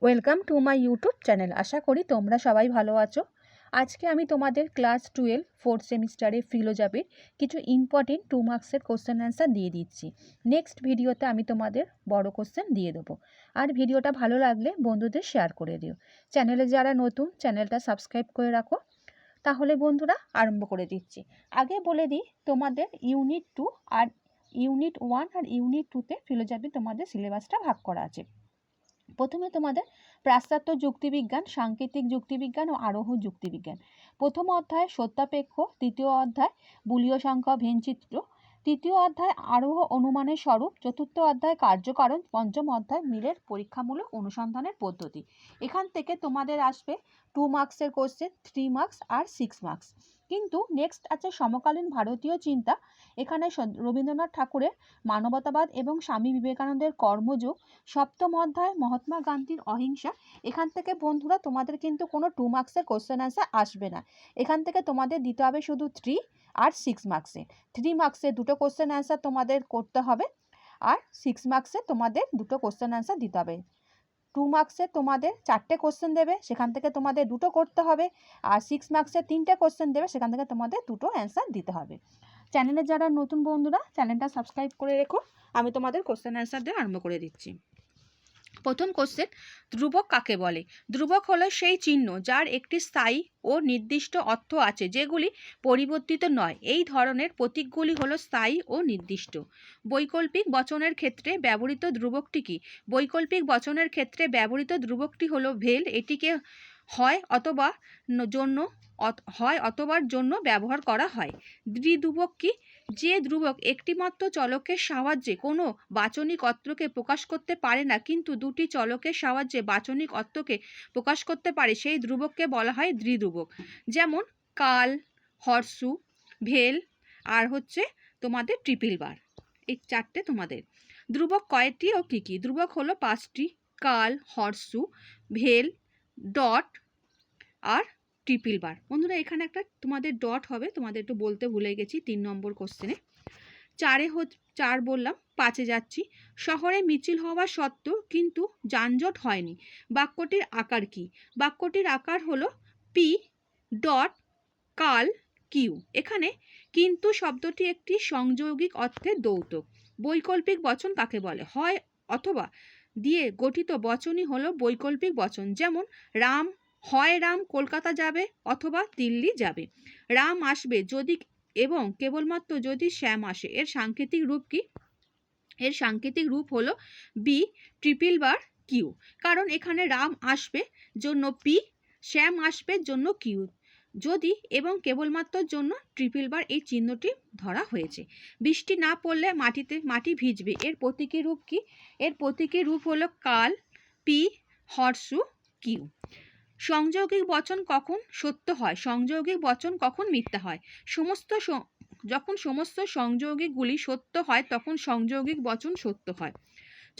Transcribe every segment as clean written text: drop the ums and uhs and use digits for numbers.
Welcome to my YouTube channel. আশা করি তোমরা সবাই ভালো আছো। আজকে আমি তোমাদের ক্লাস 12 ফোর্থ সেমিস্টারে ফিলোজফির কিছু ইম্পর্টেন্ট 2 মার্কসের কোশ্চেন অ্যান্সার দিয়ে দিচ্ছি। নেক্সট ভিডিওতে আমি তোমাদের বড় কোশ্চেন দিয়ে দেবো। আর ভিডিওটা ভালো লাগলে বন্ধুদের শেয়ার করে দিও। চ্যানেলে যারা নতুন, চ্যানেলটা সাবস্ক্রাইব করে রাখো। তাহলে বন্ধুরা আরম্ভ করে দিচ্ছি। আগে বলে দিই, তোমাদের ইউনিট 2 আর ইউনিট 1 আর ইউনিট 2তে ফিলোজফি তোমাদের সিলেবাসটা ভাগ করা আছে। প্রথমে তোমাদের পাশ্চাত্য যুক্তিবিজ্ঞান, সাংকেতিক যুক্তিবিজ্ঞান ও আরোহ যুক্তিবিজ্ঞান। প্রথম অধ্যায় সত্যাপেক্ষ, দ্বিতীয় অধ্যায় বুলীয় সংখ্যা ভেনচিত্র, তৃতীয় অধ্যায় আরোহ অনুমানের স্বরূপ, চতুর্থ অধ্যায় কার্যকারণ, পঞ্চম অধ্যায় মিলের পরীক্ষামূলক অনুসন্ধানের পদ্ধতি। এখান থেকে তোমাদের আসবে 2 মার্কসের কোশ্চেন, 3 মার্কস আর 6 মার্কস। কিন্তু নেক্সট আছে সমকালীন ভারতীয় চিন্তা। এখানে রবীন্দ্রনাথ ঠাকুরের মানবতাবাদ এবং স্বামী বিবেকানন্দের কর্মযোগ, সপ্তম অধ্যায় মহাত্মা গান্ধীর অহিংসা। এখান থেকে বন্ধুরা তোমাদের কিন্তু কোনো 2 মার্কসের কোশ্চেন অ্যান্সার আসবে না। এখান থেকে তোমাদের দিতে হবে শুধু 3 আর 6 মার্কসে। 3 মার্কসে দুটো কোশ্চেন অ্যান্সার তোমাদের করতে হবে, আর 6 মার্কসে তোমাদের দুটো কোশ্চেন অ্যান্সার দিতে হবে। 2 মার্কসে তোমাদের 4টে কোশ্চেন দেবে, সেখান থেকে তোমাদের দুটো করতে হবে, আর 6 মার্কসে 3টে কোশ্চেন দেবে, সেখান থেকে তোমাদের দুটো অ্যান্সার দিতে হবে। চ্যানেলে যারা নতুন বন্ধুরা, চ্যানেলটা সাবস্ক্রাইব করে রেখো। আমি তোমাদের কোশ্চেন অ্যান্সার দিয়ে আরম্ভ করে দিচ্ছি। প্রথম কোশ্চেন, ধ্রুবক কাকে বলে? ধ্রুবক হলো সেই চিহ্ন যার একটি স্থায়ী ও নির্দিষ্ট অর্থ আছে, যেগুলি পরিবর্তিত নয়। এই ধরনের প্রতীকগুলি হলো স্থায়ী ও নির্দিষ্ট। বৈকল্পিক বচনের ক্ষেত্রে ব্যবহৃত ধ্রুবকটি কি? বৈকল্পিক বচনের ক্ষেত্রে ব্যবহৃত ধ্রুবকটি হলো ভেল। এটিকে হয় অথবার জন্য ব্যবহার করা হয়। দ্বিধ্রুবক কি? যে ধ্রুবক একটিমাত্র চলকের সাহায্যে কোনো বাচনিক অর্থকে প্রকাশ করতে পারে না, কিন্তু দুটি চলকের সাহায্যে বাচনিক অর্থকে প্রকাশ করতে পারে, সেই ধ্রুবককে বলা হয় দ্বিধ্রুবক। যেমন কাল, হর্ষু, ভেল আর হচ্ছে তোমাদের ট্রিপল বার। এই 4টে তোমাদের ধ্রুবক কয়টি ও কি কি? ধ্রুবক হলো 5টি: কাল, হর্ষু, ভেল, ডট আর ট্রিপল বার। বন্ধুরা এখানে একটা তোমাদের ডট হবে, তোমাদের একটু বলতে ভুলে গেছি 3 নম্বর কোশ্চেনে। 4 বললাম, 5-এ যাচ্ছি। শহরে মিছিল হওয়া সত্ত্বেও কিন্তু যানজট হয়নি। বাক্যটির আকার কি? বাক্যটির আকার হলো পি ডট কাল কিউ। এখানে কিন্তু শব্দটি একটি সংযৌগিক অর্থের দ্বৈতক। বৈকল্পিক বচন কাকে বলে? হয় অথবা দিয়ে গঠিত বচনই হলো বৈকল্পিক বচন। যেমন রাম, হয় রাম কলকাতা যাবে অথবা দিল্লি যাবে। রাম আসবে যদি এবং কেবলমাত্র যদি শ্যাম আসে। এর সাংকেতিক রূপ কি? এর সাংকেতিক রূপ হলো বি ট্রিপল বার কিউ। কারণ এখানে রাম আসবে জন্য পি, শ্যাম আসবে জন্য কিউ, যদি এবং কেবলমাত্র জন্য ট্রিপল বার এই চিহ্নটি ধরা হয়েছে। বৃষ্টি না পড়লে মাটি ভিজবে। এর প্রতীকী রূপ কি? এর প্রতীকী রূপ হলো কাল, পি, হর্ষু, কিউ। সংযৌগিক বচন কখন সত্য হয়? সংযৌগিক বচন কখন মিথ্যা হয়? যখন সমস্ত সংযৌগিকগুলি সত্য হয় তখন সংযৌগিক বচন সত্য হয়।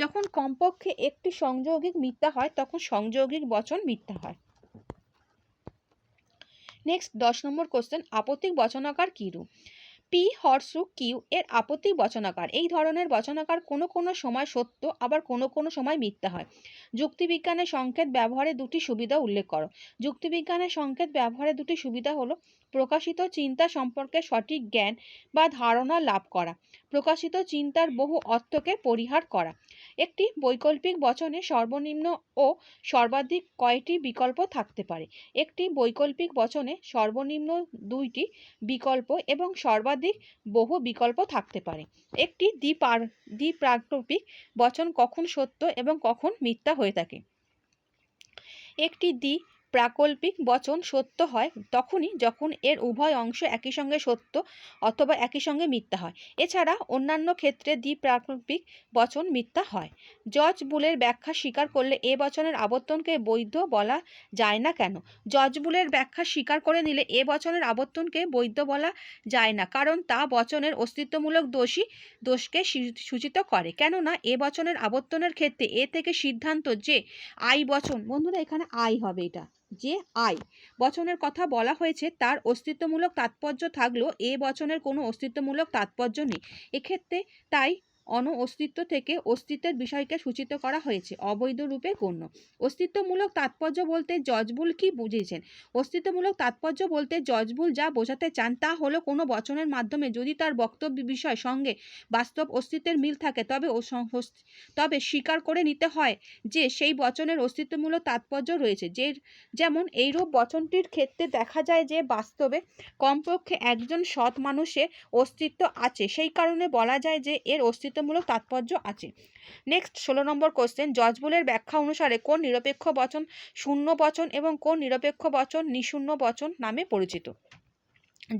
যখন কমপক্ষে একটি সংযৌগিক মিথ্যা হয় তখন সংযৌগিক বচন মিথ্যা হয়। নেক্সট 10 নম্বর কোশ্চেন, আপত্তিক বচনাকার কি রূপ? পি, হর্ষু, কিউ এর আপত্তিক বচনাকার। এই ধরনের বচনাকার কোনো কোনো সময় সত্য, আবার কোনো কোনো সময় মিথ্যা হয়। যুক্তিবিজ্ঞানের সংকেত ব্যবহারে দুটি সুবিধা উল্লেখ করো। যুক্তিবিজ্ঞানের সংকেত ব্যবহারে দুটি সুবিধা হলো প্রকাশিত চিন্তা সম্পর্কে সঠিক জ্ঞান বা ধারণা লাভ করা, প্রকাশিত চিন্তার বহু অর্থকে পরিহার করা। একটি বৈকল্পিক বচনে সর্বনিম্ন ও সর্বাধিক কয়টি বিকল্প থাকতে পারে? একটি বৈকল্পিক বচনে সর্বনিম্ন 2টি বিকল্প এবং সর্বাধিক বহু বিকল্প থাকতে পারে। একটি দ্বিপ্রাকৃতিক বচন কখন সত্য এবং কখন মিথ্যা হয়ে থাকে? একটি প্রাকল্পিক বচন সত্য হয় তখনই যখন এর উভয় অংশ একই সঙ্গে সত্য অথবা একই সঙ্গে মিথ্যা হয়। এছাড়া অন্যান্য ক্ষেত্রে দ্বিপ্রাকল্পিক বচন মিথ্যা হয়। জজ বুলের ব্যাখ্যা স্বীকার করলে এ বচনের আবর্তনকে বৈধ বলা যায় না কেন? জজ বুলের ব্যাখ্যা স্বীকার করে নিলে এ বচনের আবর্তনকে বৈধ বলা যায় না, কারণ তা বচনের অস্তিত্বমূলক দোষকে সূচিত করে। কেননা এ বচনের আবর্তনের ক্ষেত্রে এ থেকে সিদ্ধান্ত যে আই বচন, বন্ধুরা এখানে আই হবে, এটা যে আই বচনের কথা বলা হয়েছে তার অস্তিত্বমূলক তাৎপর্য থাকলেও এ বচনের কোনো অস্তিত্বমূলক তাৎপর্য নেই। এক্ষেত্রে তাই অস্তিত্ব থেকে অস্তিত্বের বিষয়কে সূচিত করা হয়েছে। অবৈধ রূপে গণ্য। অস্তিত্বমূলক তাৎপর্য বলতে জজবুল কি বুঝিয়েছেন? অস্তিত্বমূলক তাৎপর্য বলতে জজবুল যা বোঝাতে চান তা হলো কোনো বচনের মাধ্যমে যদি তার বক্তব্য বিষয় সঙ্গে বাস্তব অস্তিত্বের মিল থাকে তবে স্বীকার করে নিতে হয় যে সেই বচনের অস্তিত্বমূলক তাৎপর্য রয়েছে। যেমন এইরূপ বচনটির ক্ষেত্রে দেখা যায় যে বাস্তবে কমপক্ষে একজন সৎ মানুষের অস্তিত্ব আছে, সেই কারণে বলা যায় যে এর অস্তিত্বমূলক তাৎপর্য আছে। নেক্সট 16 নম্বর কোশ্চেন, জজবুলের ব্যাখ্যা অনুসারে কোন নিরপেক্ষ বচন শূন্য বচন এবং কোন নিরপেক্ষ বচন নিশূন্য বচন নামে পরিচিত?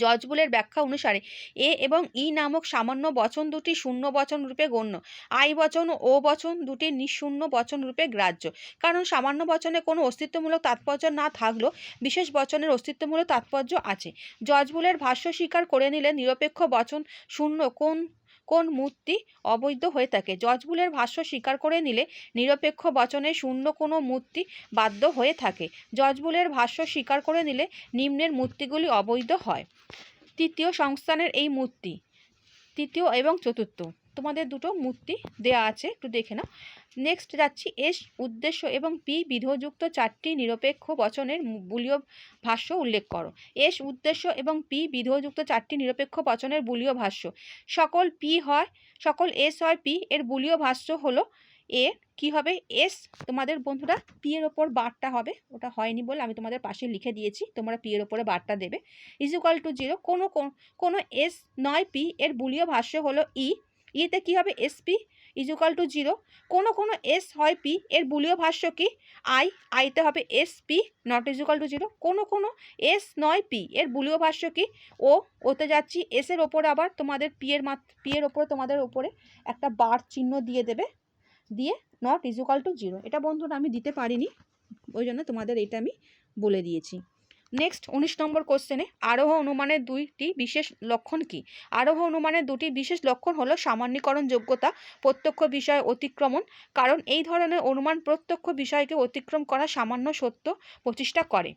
জজবুলের ব্যাখ্যা অনুসারে এ এবং ই নামক সামান্য বচন দুটি শূন্য বচন রূপে গণ্য। আই বচন ও বচন দুটি নিঃশূন্য বচন রূপে গ্রাহ্য। কারণ সামান্য বচনে কোনো অস্তিত্বমূলক তাৎপর্য না থাকলেও বিশেষ বচনের অস্তিত্বমূলক তাৎপর্য আছে। জজবুলের ভাষ্য স্বীকার করে নিলে নিরপেক্ষ বচন শূন্য কোন মূর্তি অবৈধ হয়ে থাকে। জজবুলের ভাষ্য স্বীকার করে নিলে নিরপেক্ষ বচনে শূন্য কোনো মূর্তি বাধ্য হয়ে থাকে। জজবুলের ভাষ্য স্বীকার করে নিলে নিম্নের মূর্তিগুলি অবৈধ হয়। তৃতীয় সংস্থানের এই মূর্তি, তৃতীয় এবং চতুর্থ তোমাদের দুটো মূর্তি দেয়া আছে, একটু দেখে নাও। নেক্সট যাচ্ছি, এস উদ্দেশ্য এবং পি বিধেয়যুক্ত চারটি নিরপেক্ষ বচনের বুলীয় ভাষ্য উল্লেখ করো। এস উদ্দেশ্য এবং পি বিধেয়যুক্ত চারটি নিরপেক্ষ বচনের বুলীয় ভাষ্য। সকল এস হয় পি এর বুলীয় ভাষ্য হলো এ কি হবে, এস তোমাদের বন্ধুরা পি এর ওপর বারটা হবে, ওটা হয়নি বলে আমি তোমাদের পাশে লিখে দিয়েছি, তোমরা পি এর ওপরে বারটা দেবে। ইকুয়াল টু 0 কোনো এস নয় পি এর বুলীয় ভাষ্য হলো ই, ইতে কি হবে এসপি ইকুয়াল টু 0। কোনো এস হয় পি এর বুলীয় ভাষ্য কি আইতে হবে এসপি নট ইকুয়াল টু 0। কোনো এস নয় পি এর বুলীয় ভাষ্য কি ওতে যাচ্ছি, এস এর ওপরে আবার তোমাদের পি এর ওপরে তোমাদের ওপরে একটা বার চিহ্ন দিয়ে দেবে, দিয়ে নট ইকুয়াল টু 0। এটা বন্ধুরা আমি দিতে পারিনি, ওই জন্য তোমাদের এটা আমি বলে দিয়েছি। নেক্সট 19 নম্বর কোশ্চেনে আরোহ অনুমানের দুইটি বিশেষ লক্ষণ কি? আরোহ অনুমানের দুটি বিশেষ লক্ষণ হলো সামান্যীকরণ যোগ্যতা, প্রত্যক্ষ বিষয় অতিক্রমণ। কারণ এই ধরনের অনুমান প্রত্যক্ষ বিষয়কে অতিক্রম করা সামান্য সত্য প্রতিষ্ঠা করে।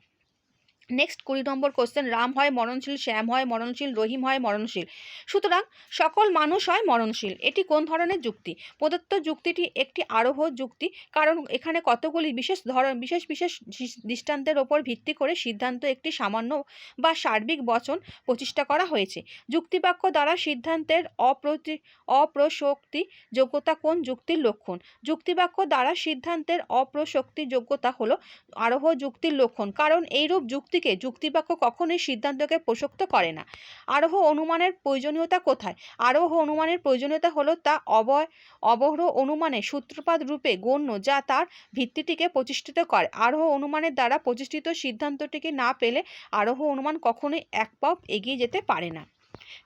নেক্সট 20 নম্বর কোশ্চেন, রাম হয় মরণশীল, শ্যাম হয় মরণশীল, রহিম হয় মরণশীল, সুতরাং সকল মানুষ হয় মরণশীল। এটি কোন ধরনের যুক্তি? প্রদত্ত যুক্তিটি একটি আরোহ যুক্তি, কারণ এখানে কতগুলি বিশেষ দৃষ্টান্তের ওপর ভিত্তি করে সিদ্ধান্ত একটি সামান্য বা সার্বিক বচন প্রতিষ্ঠা করা হয়েছে। যুক্তিবাক্য দ্বারা সিদ্ধান্তের অপ্রসক্তি যোগ্যতা কোন যুক্তির লক্ষণ? যুক্তিবাক্য দ্বারা সিদ্ধান্তের অপ্রসক্তি যোগ্যতা হলো আরোহ যুক্তির লক্ষণ, কারণ এইরূপ যুক্তিবাক্য কখনোই সিদ্ধান্তকে প্রসক্ত করে না। আরোহ অনুমানের প্রয়োজনীয়তা কোথায়? আরোহ অনুমানের প্রয়োজনীয়তা হলো তা অবরোহ অনুমানের সূত্রপাত রূপে গণ্য, যা তার ভিত্তিটিকে প্রতিষ্ঠিত করে। আরোহ অনুমানের দ্বারা প্রতিষ্ঠিত সিদ্ধান্তটিকে না পেলে আরোহ অনুমান কখনোই এক পাও এগিয়ে যেতে পারে না।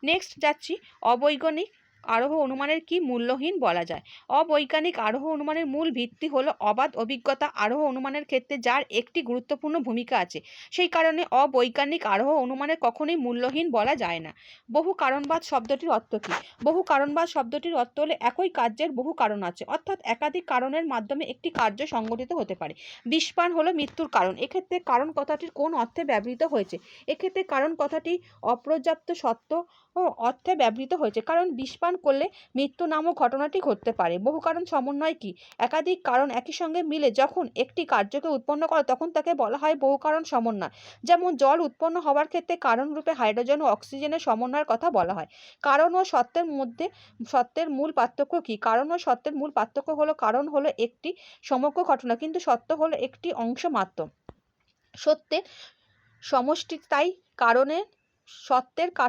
নেক্সট যাচ্ছি, অবৈজ্ঞানিক আরোহ অনুমানের কি মূল্যহীন বলা যায়? অবৈজ্ঞানিক আরোহ অনুমানের মূল ভিত্তি হলো অবাধ অভিজ্ঞতা। আরোহ অনুমানের ক্ষেত্রে যার একটি গুরুত্বপূর্ণ ভূমিকা আছে, সেই কারণে অবৈজ্ঞানিক আরোহ অনুমানের কখনোই মূল্যহীন বলা যায় না। বহু কারণবাদ শব্দটির অর্থ কী? বহু কারণবাদ শব্দটির অর্থ হলো একই কার্যের বহু কারণ আছে, অর্থাৎ একাধিক কারণের মাধ্যমে একটি কার্য সংগঠিত হতে পারে। বিষপান হলো মৃত্যুর কারণ। এক্ষেত্রে কারণ কথাটির কোন অর্থে ব্যবহৃত হয়েছে? এক্ষেত্রে কারণ কথাটি অপর্যাপ্ত সত্য অর্থে ব্যবহৃত হয়েছে, কারণ বিষপান করলে মৃত্যু নামক ঘটনাটি ঘটতে পারে। বহু কারণ সমন্বয় কি? একাধিক কারণ একই সঙ্গে মিলে যখন একটি কার্যকে উৎপন্ন করে তখন তাকে বলা হয় বহু কারণ সমন্বয়। যেমন জল উৎপন্ন হওয়ার ক্ষেত্রে কারণ রূপে হাইড্রোজেন ও অক্সিজেনের সমন্বয়ের কথা বলা হয়। কারণ ও সত্যের মধ্যে সত্যের মূল পার্থক্য কি? কারণ ও সত্যের মূল পার্থক্য হলো কারণ হলো একটি সমগ্র ঘটনা, কিন্তু সত্য হলো একটি অংশ মাত্র। সত্যের সমষ্টি তাই কারণের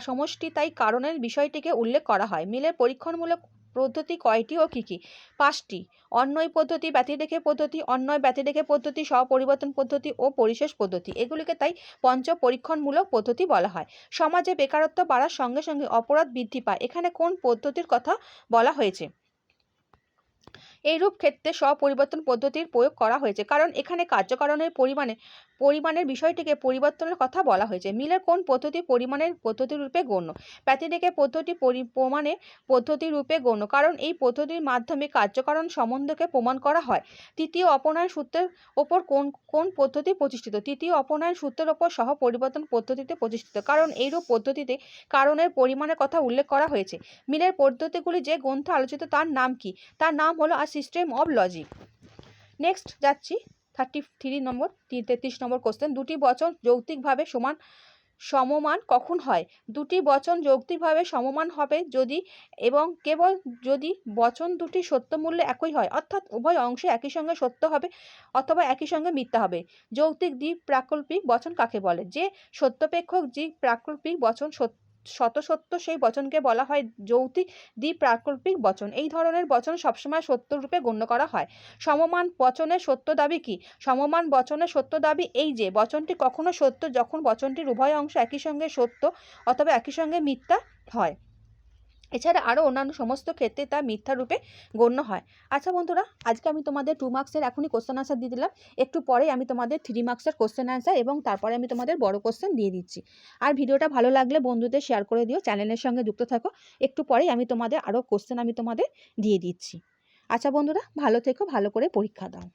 সমষ্টি তাই কারণের বিষয়টিকে উল্লেখ করা হয়। মিলের পরীক্ষণমূলক পদ্ধতি কয়টি ও কী কী? 5টি। অন্বয় পদ্ধতি, ব্যতিরেখে পদ্ধতি, অন্বয় ব্যতিরেখে পদ্ধতি, স্বপরিবর্তন পদ্ধতি ও পরিশেষ পদ্ধতি। এগুলিকে তাই পঞ্চ পরীক্ষণমূলক পদ্ধতি বলা হয়। সমাজে বেকারত্ব বাড়ার সঙ্গে সঙ্গে অপরাধ বৃদ্ধি পায়, এখানে কোন পদ্ধতির কথা বলা হয়েছে? এইরূপ ক্ষেত্রে স্বপরিবর্তন পদ্ধতির প্রয়োগ করা হয়েছে, কারণ এখানে কার্যকারণের পরিমাণের বিষয়টিকে পরিবর্তনের কথা বলা হয়েছে। মিলের কোন পদ্ধতি পরিমাণের পদ্ধতি রূপে গণ্য? প্যাথেটিকের পদ্ধতি প্রমাণের পদ্ধতি রূপে গণ্য, কারণ এই পদ্ধতির মাধ্যমে কার্যকারণ সম্বন্ধকে প্রমাণ করা হয়। তৃতীয় অপনয়ন সূত্রের ওপর কোন পদ্ধতি প্রতিষ্ঠিত? তৃতীয় অপনয়ন সূত্রের ওপর সহ পরিবর্তন পদ্ধতিতে প্রতিষ্ঠিত, কারণ এইরূপ পদ্ধতিতে কারণের পরিমাণের কথা উল্লেখ করা হয়েছে। মিলের পদ্ধতিগুলি যে গ্রন্থে আলোচিত তার নাম কি? তার নাম হলো আ সিস্টেম অব লজিক। নেক্সট যাচ্ছি 33 নম্বর কোশ্চেন। দুটি বচন যৌক্তিকভাবে সমমান কখন হয়? দুটি বচন যৌক্তিকভাবে সমমান হবে যদি এবং কেবল যদি বচন দুটি সত্য মূল্যে একই হয়, অর্থাৎ উভয় অংশে একই সঙ্গে সত্য হবে অথবা একই সঙ্গে মিথ্যা হবে। যৌক্তিক দ্বি-প্রাকল্পিক বচন কাকে বলে? যে সত্যপেক্ষক দ্বি-প্রাকল্পিক বচন সত্য সেই বচনকে বলা হয় যৌক্তিক দ্বি-প্রাকল্পিক বচন। এই ধরনের বচন সবসময় সত্য রূপে গণ্য করা হয়। সমমান বচনের সত্য দাবি কি? সমমান বচনের সত্য দাবি এই যে বচনটি কখনো সত্য যখন বচনটির উভয় অংশ একই সঙ্গে সত্য অথবা একই সঙ্গে মিথ্যা হয়। এছাড়া আরও অন্যান্য সমস্ত ক্ষেত্রে তা মিথ্যা রূপে গণ্য হয়। আচ্ছা বন্ধুরা, আজকে আমি তোমাদের 2 মার্কসের এখনই কোশ্চেন আনসার দিয়ে দিলাম। একটু পরে আমি তোমাদের 3 মার্কসের কোশ্চেন আনসার এবং তারপরে আমি তোমাদের বড় কোশ্চেন দিয়ে দিচ্ছি। আর ভিডিওটা ভালো লাগলে বন্ধুদের শেয়ার করে দিও, চ্যানেলের সঙ্গে যুক্ত থাকো। একটু পরেই আমি তোমাদের আরও কোশ্চেন আমি তোমাদের দিয়ে দিচ্ছি। আচ্ছা বন্ধুরা, ভালো থেকো, ভালো করে পরীক্ষা দাও।